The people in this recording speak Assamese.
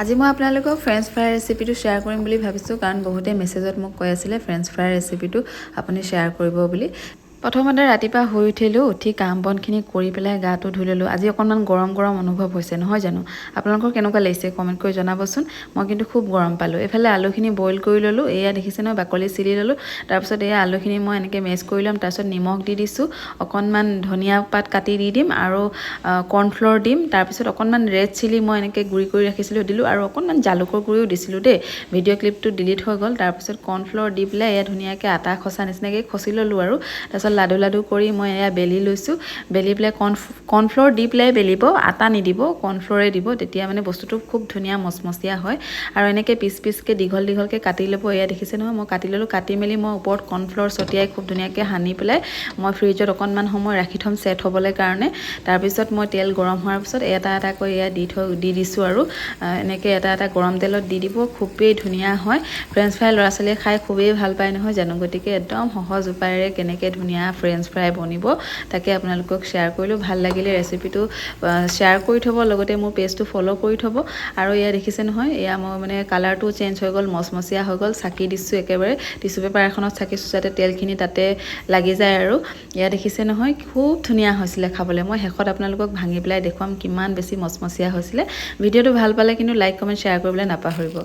আজি মই আপোনালোকক ফ্ৰেঞ্চ ফ্ৰাই ৰেচিপিটো শ্বেয়াৰ কৰিম বুলি ভাবিছোঁ কাৰণ বহুতে মেছেজত মোক কৈ আছিলে ফ্ৰেঞ্চ ফ্ৰাই ৰেচিপিটো আপুনি শ্বেয়াৰ কৰিব বুলি। প্ৰথমতে ৰাতিপুৱা শুই উঠিলোঁ, উঠি কাম বনখিনি কৰি পেলাই গাটো ধুই ল'লোঁ। আজি অকণমান গৰম গৰম অনুভৱ হৈছে নহয় জানো? আপোনালোকৰ কেনেকুৱা লাগিছে কমেণ্ট কৰি জনাবচোন। মই কিন্তু খুব গৰম পালোঁ। এইফালে আলুখিনি বইল কৰি ল'লোঁ, এয়া দেখিছে নহয় বাকলি চিলি ল'লোঁ। তাৰপিছত এয়া আলুখিনি মই এনেকৈ মেছ কৰি ল'ম, তাৰপিছত নিমখ দি দিছোঁ, অকণমান ধনিয়া পাত কাটি দি দিম আৰু কৰ্ণফ্ল'ৰ দিম। তাৰপিছত অকণমান ৰেড চিলি মই এনেকৈ গুড়ি কৰি ৰাখিছিলোঁ দিলোঁ আৰু অকণমান জালুকৰ গুড়িও দিছিলোঁ দেই। ভিডিঅ' ক্লিপটো ডিলিট হৈ গ'ল। তাৰপিছত কৰ্ণফ্ল'ৰ দি পেলাই এয়া ধুনীয়াকৈ আটা খচা নিচিনাকৈ খচি ল'লোঁ আৰু তাৰপিছত লাডু লাডু কৰি মই এয়া বেলি লৈছোঁ। বেলি পেলাই কৰ্ণফ্ল'ৰ দি পেলাই বেলিব, আটা নিদিব, কৰ্ণফ্ল'ৰে দিব, তেতিয়া মানে বস্তুটো খুব ধুনীয়া মচমচীয়া হয়। আৰু এনেকৈ পিচ পিচকৈ দীঘল দীঘলকৈ কাটি ল'ব। এয়া দেখিছে নহয় মই কাটি ল'লোঁ। কাটি মেলি মই ওপৰত কৰ্ণফ্ল'ৰ ছটিয়াই খুব ধুনীয়াকৈ সানি পেলাই মই ফ্ৰিজত অকণমান সময় ৰাখি থ'ম ছেট হ'বলৈ কাৰণে। তাৰপিছত মই তেল গৰম হোৱাৰ পিছত এটা এটাকৈ এয়া দি দিছোঁ আৰু এনেকৈ এটা এটা গৰম তেলত দি দিব। খুবেই ধুনীয়া হয়। ফ্ৰেঞ্চ ফ্ৰাই ল'ৰা ছোৱালীয়ে খাই খুবেই ভাল পায় নহয় জানো? গতিকে একদম সহজ উপায়েৰে কেনেকৈ ধুনীয়া ফ্ৰেঞ্চ ফ্ৰাই বনিব তাকে আপোনালোকক শ্বেয়াৰ কৰিলোঁ। ভাল লাগিলে ৰেচিপিটো শ্বেয়াৰ কৰি থ'ব, লগতে মোৰ পেজটো ফ'ল' কৰি থ'ব। আৰু এয়া দেখিছে নহয়, এয়া মই মানে কালাৰটো চেঞ্জ হৈ গ'ল, মচমচীয়া হৈ গ'ল। চাকি দিছোঁ একেবাৰে, টিচু পেপাৰ এখনত চাকিছোঁ যাতে তেলখিনি তাতে লাগি যায় আৰু এয়া দেখিছে নহয় খুব ধুনীয়া হৈছিলে খাবলৈ। মই শেষত আপোনালোকক ভাঙি পেলাই দেখুৱাম কিমান বেছি মচমচীয়া হৈছিলে। ভিডিঅ'টো ভাল পালে কিন্তু লাইক কমেণ্ট শ্বেয়াৰ কৰিবলৈ নাপাহৰিব।